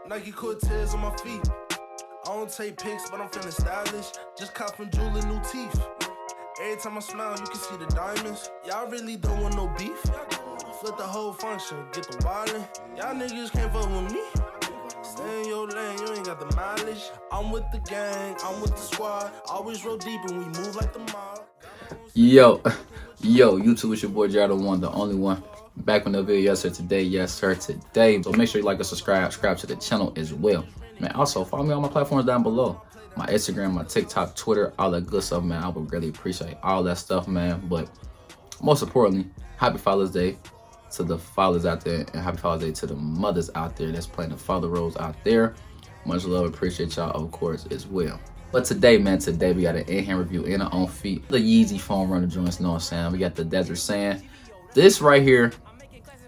Nike Cortez on my feet. I don't take pics, but I'm feeling stylish. Just cop from Jewel new teeth. Every time I smile, you can see the diamonds. Y'all really don't want no beef. Flip the whole function, get the wildin'. Y'all niggas can't fuck with me. Stay in your lane, you ain't got the mileage. I'm with the gang, I'm with the squad. Always roll deep and we move like the mob. Yo, YouTube, it's your boy Jared, the one, the only one. Back with the video, yes sir, today. So make sure you like and subscribe to the channel as well. Man, also follow me on my platforms down below. My Instagram, my TikTok, Twitter, all that good stuff, man. I would really appreciate all that stuff, man. But most importantly, happy Father's Day to the fathers out there, and happy Father's Day to the mothers out there that's playing the father roles out there. Much love, appreciate y'all, of course, as well. But today, man, we got an in-hand review in our own feet. The Yeezy foam runner joints, know what I'm saying? We got the Desert Sand. This right here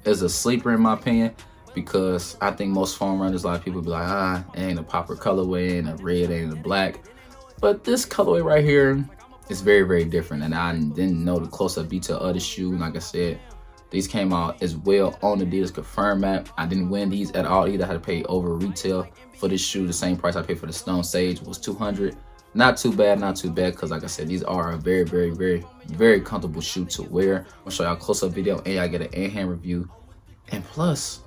is a sleeper in my opinion, because I think most foam runners, a lot of people be like, it ain't a proper colorway, ain't a red, ain't a black. But this colorway right here is very, very different. And I didn't know the close-up detail of the shoe. Like I said, these came out as well on the Adidas Confirm map. I didn't win these at all either. I had to pay over retail for this shoe. The same price I paid for the Stone Sage was $200. Not too bad, because like I said, these are a very, very, very, very comfortable shoe to wear. I'm gonna show y'all a close-up video and y'all get an in-hand review. And plus,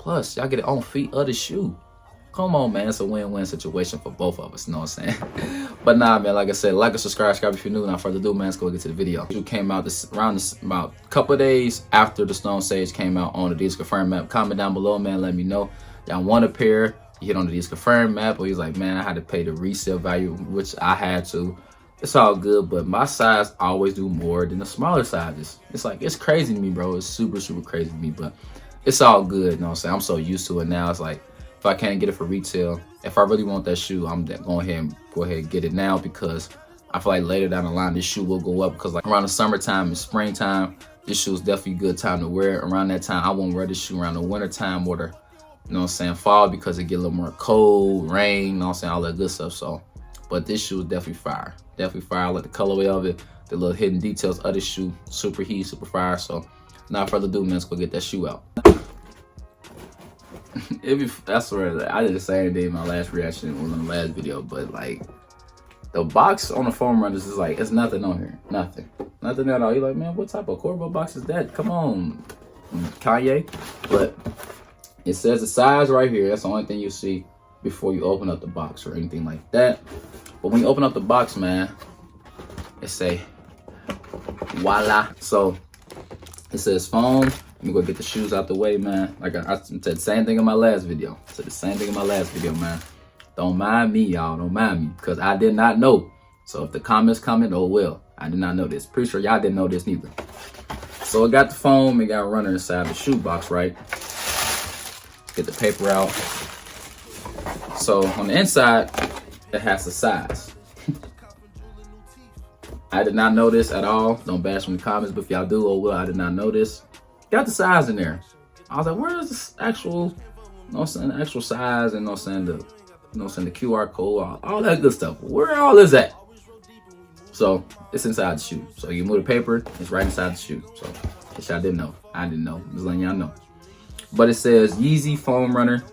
y'all get it on feet of the shoe. Come on, man, it's a win-win situation for both of us, you know what I'm saying? But nah, man, like I said, like and subscribe if you're new. Without further ado, man, let's go get to the video. It came out about a couple of days after the Stone Sage came out on the Adidas Confirm map. Comment down below, man, let me know. Y'all want a pair, you hit on the Adidas Confirm map, or he's like, man, I had to pay the resale value, which I had to. It's all good, but my size always do more than the smaller sizes. It's like, it's crazy to me, bro. It's super, super crazy to me, but it's all good, you know what I'm saying? I'm so used to it now. It's like, if I can't get it for retail, if I really want that shoe, I'm going go ahead and get it now, because I feel like later down the line, this shoe will go up, because like around the summertime and springtime, this shoe is definitely a good time to wear it. Around that time, I won't wear this shoe around the winter time or the, you know what I'm saying, fall, because it get a little more cold, rain, you know what I'm saying, all that good stuff. So, but this shoe is definitely fire. Definitely fire. I like the colorway of it, the little hidden details of the shoe, super heat, super fire. So, without further ado, man, let's go get that shoe out. I swear, I did the same thing in my last reaction on the last video, but like the box on the foam runners is like, it's nothing on here, nothing at all. You're like, man, what type of Corvo box is that? Come on, Kanye. But it says the size right here. That's the only thing you see before you open up the box or anything like that. But when you open up the box, man, it say voila. So it says foam. Let me go get the shoes out the way, man. Like I said the same thing in my last video. Man. Don't mind me, y'all. Don't mind me, because I did not know. So if the comments comment, oh well. I did not know this. Pretty sure y'all didn't know this neither. So it got the foam. It got a runner inside the shoe box, right? Get the paper out. So on the inside, it has the size. I did not know this at all. Don't bash me in the comments, but if y'all do, oh well, I did not know this. Got the size in there. I was like, where is this actual, you know what I'm saying, the actual size, and you know what I'm saying, the QR code, all that good stuff. Where all is that? So it's inside the shoe. So you move the paper, it's right inside the shoe. So if y'all didn't know, I didn't know. Just letting y'all know. But it says Yeezy foam runner,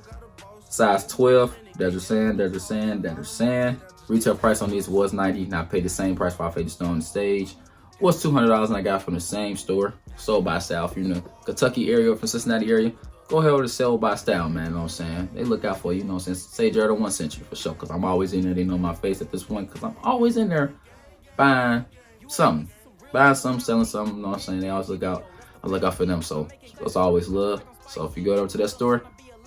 size 12, Desert Sand. Retail price on these was $90, and I paid the same price for I paid the Stone Sage. Was $200, and I got from the same store, Sold by Style. If you're in the Kentucky area or from Cincinnati area, go ahead over to Sold by Style, man. You know what I'm saying? They look out for you, you know what I'm saying? Say Jared 1 century for sure, because I'm always in there. They know my face at this point, because I'm always in there buying something, selling something. You know what I'm saying? They always look out. I look out for them, so it's always love. So if you go over to that store,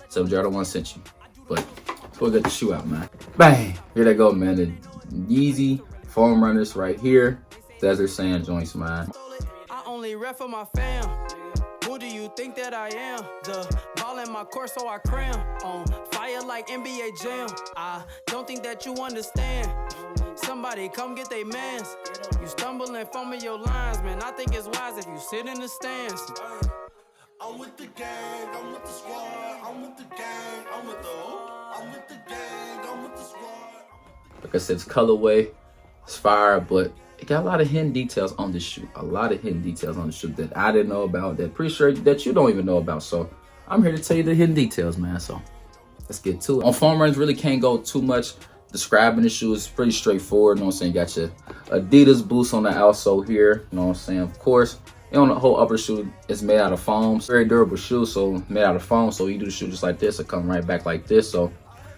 say Jared 1 century. But let's go get the shoe out, man. Bang! Here they go, man. The Yeezy foam runners right here. Desert Sand joints, man. I only rep for my fam. Who do you think that I am? The ball in my court, so I cram. On fire like NBA Jam. I don't think that you understand. Somebody come get they mans. You stumble and fumble your lines, man. I think it's wise if you sit in the stands. I'm with the gang, I'm with the squad. I'm with the gang, I'm with the gang, I'm with the squad. Like I said, it's colorway, it's fire, but it got a lot of hidden details on this shoe. That I didn't know about, that pretty sure that you don't even know about. So I'm here to tell you the hidden details, man. So let's get to it. On foam runners, really can't go too much describing the shoe. It's pretty straightforward, you know what I'm saying? Got your Adidas boost on the outsole here, you know what I'm saying? Of course, and on the whole upper shoe is made out of foam. It's a very durable shoe, so made out of foam. So you do the shoe just like this, it come right back like this. So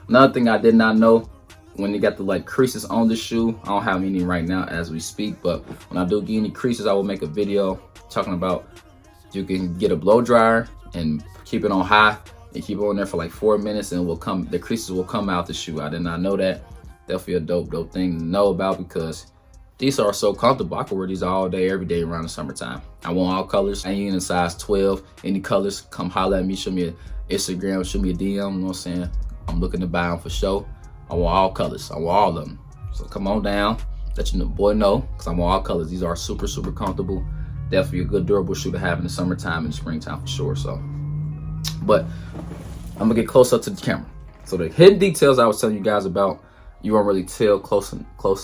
another thing I did not know, when you got the like creases on the shoe, I don't have any right now as we speak, but when I do get any creases, I will make a video talking about you can get a blow dryer and keep it on high and keep it on there for like 4 minutes, and the creases will come out the shoe. I did not know that. Definitely a dope thing to know about, because these are so comfortable. I can wear these all day, every day around the summertime. I want all colors. I ain't in a size 12. Any colors, come holler at me. Show me an Instagram, show me a DM, you know what I'm saying? I'm looking to buy them for sure. I want all colors. I want all of them. So come on down, let your boy know, because I want all colors. These are super comfortable. Definitely a good durable shoe to have in the summertime and the springtime for sure. So, but I'm gonna get close up to the camera. So the hidden details I was telling you guys about, you won't really tell close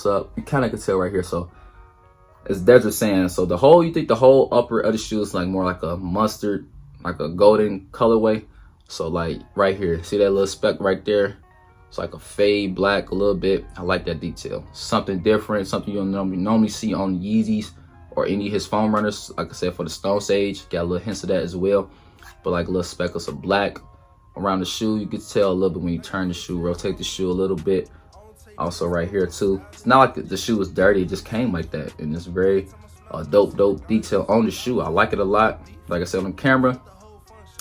up. You kind of can tell right here. So as Desert saying, so you think the whole upper of the shoe is like more like a mustard, like a golden colorway. So like right here, see that little speck right there? It's like a fade black a little bit. I like that detail. Something different, something you'll normally see on Yeezys or any of his foam runners. Like I said, for the Stone Sage, got a little hints of that as well. But like little speckles of black around the shoe. You can tell a little bit when you turn the shoe, rotate the shoe a little bit. Also right here too. It's not like the shoe was dirty, it just came like that. And it's very dope detail on the shoe. I like it a lot. Like I said on camera,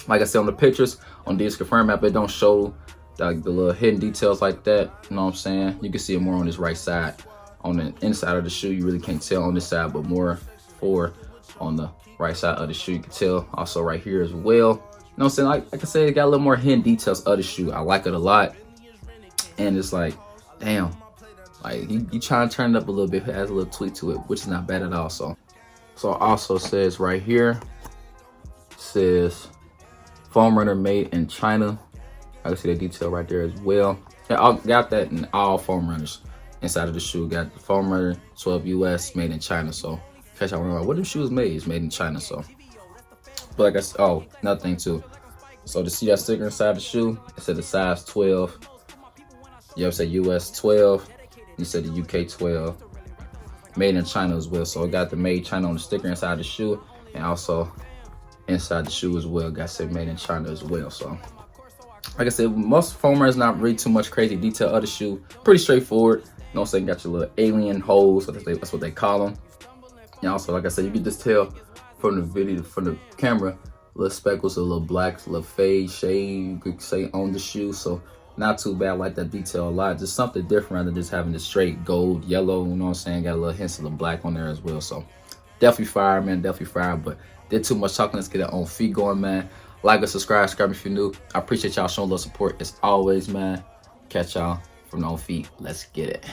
like I said on the pictures, on this Confirm app, it don't show like the little hidden details like that. You know what I'm saying? You can see it more on this right side. On the inside of the shoe, you really can't tell on this side, but more on the right side of the shoe, you can tell. Also right here as well. You know what I'm saying? Like I said, it got a little more hidden details of the shoe. I like it a lot. And it's like, damn, like you try to turn it up a little bit, it has a little tweak to it, which is not bad at all. So also says right here, says foam runner made in China. I can see the detail right there as well. Yeah, I got that in all foam runners inside of the shoe. Got the foam runner 12 US made in China. So in case y'all wonder, what the shoes made? It's made in China. So, but like I said, another thing too. So to see that sticker inside the shoe, it said the size 12. You ever say US 12? You said the UK 12. Made in China as well. So it got the made China on the sticker inside the shoe, and also inside the shoe as well. Got said made in China as well. So like I said, most foam runners not really too much crazy detail of the shoe. Pretty straightforward. You know what I'm saying? Got your little alien holes. That's what they call them. And also, like I said, you can just tell from the video, from the camera, little speckles, a little black, a little fade shade, you could say, on the shoe. So not too bad. I like that detail a lot. Just something different rather than just having the straight gold, yellow, you know what I'm saying? Got a little hints of the black on there as well. So definitely fire, man. Definitely fire. But did too much talking. Let's get it on feet going, man. Like or subscribe if you're new. I appreciate y'all showing a little support as always, man. Catch y'all from the on feet. Let's get it.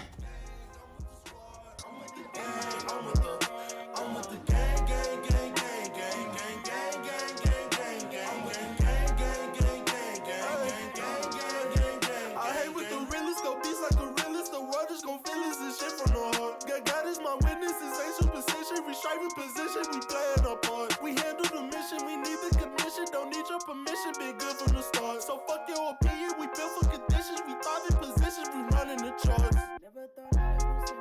Permission been good from the start. So fuck your opinion, we built for conditions. We thought in positions, we running the charts. Never thought I would see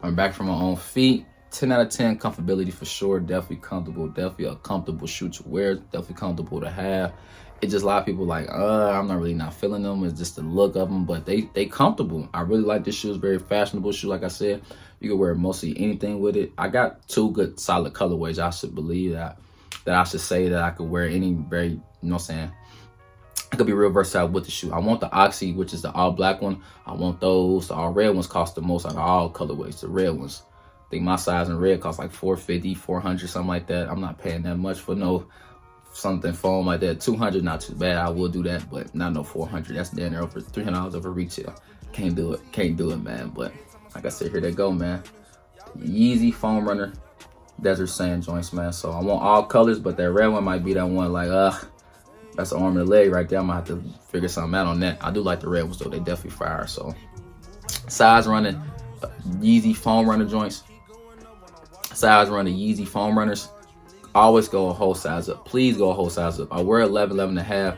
I'm back from my own feet. 10 out of 10 comfortability for sure. Definitely comfortable. Definitely a comfortable shoe to wear. Definitely comfortable to have. It's just a lot of people like, I'm not feeling them. It's just the look of them, but they comfortable. I really like this shoe. It's very fashionable shoe. Like I said, you can wear mostly anything with it. I got 2 good solid colorways. I should believe that I should say that I could wear any very, you know what I'm saying? I could be real versatile with the shoe. I want the Oxy, which is the all black one. I want those. The all red ones cost the most out of all colorways. The red ones. I think my size in red costs like $450, $400, something like that. I'm not paying that much for no something foam like that. $200, not too bad. I will do that, but not no $400. That's down there over $300 over retail. Can't do it, man. But like I said, here they go, man. Yeezy foam runner desert sand joints, man. So I want all colors, but that red one might be that one like, that's the arm and the leg right there. I'm gonna have to figure something out on that. I do like the red ones though, they definitely fire. So size running Yeezy foam runner joints. Size running Yeezy foam runners. Always go a whole size up. Please go a whole size up. I wear 11, 11 and a half,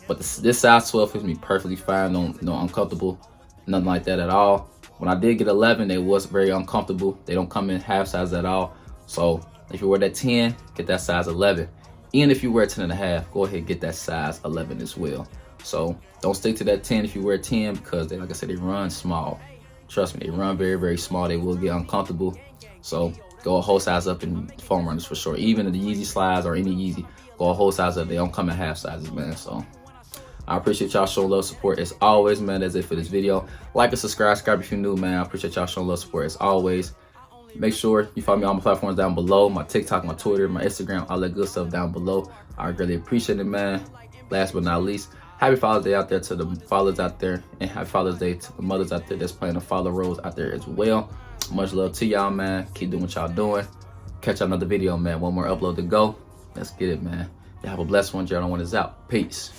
but this size 12 fits me perfectly fine. No uncomfortable, nothing like that at all. When I did get 11, they was very uncomfortable. They don't come in half size at all. So if you wear that 10, get that size 11. And if you wear 10 and a half, go ahead and get that size 11 as well. So don't stick to that 10 if you wear 10, because they, like I said, they run small. Trust me, they run very, very small. They will get uncomfortable. So go a whole size up in foam runners for sure. Even in the Yeezy slides or any Yeezy, go a whole size up. They don't come in half sizes, man. So I appreciate y'all showing love, support as always, man. That's it for this video. Like and subscribe if you're new, man. I appreciate y'all showing love, support as always. Make sure you follow me on my platforms down below. My TikTok, my Twitter, my Instagram, all that good stuff down below. I really appreciate it, man. Last but not least, happy Father's Day out there to the fathers out there. And happy Father's Day to the mothers out there that's playing the father roles out there as well. Much love to y'all, man. Keep doing what y'all doing. Catch y'all another video, man. One more upload to go. Let's get it, man. Y'all have a blessed one. Y'all know when it's out. Peace.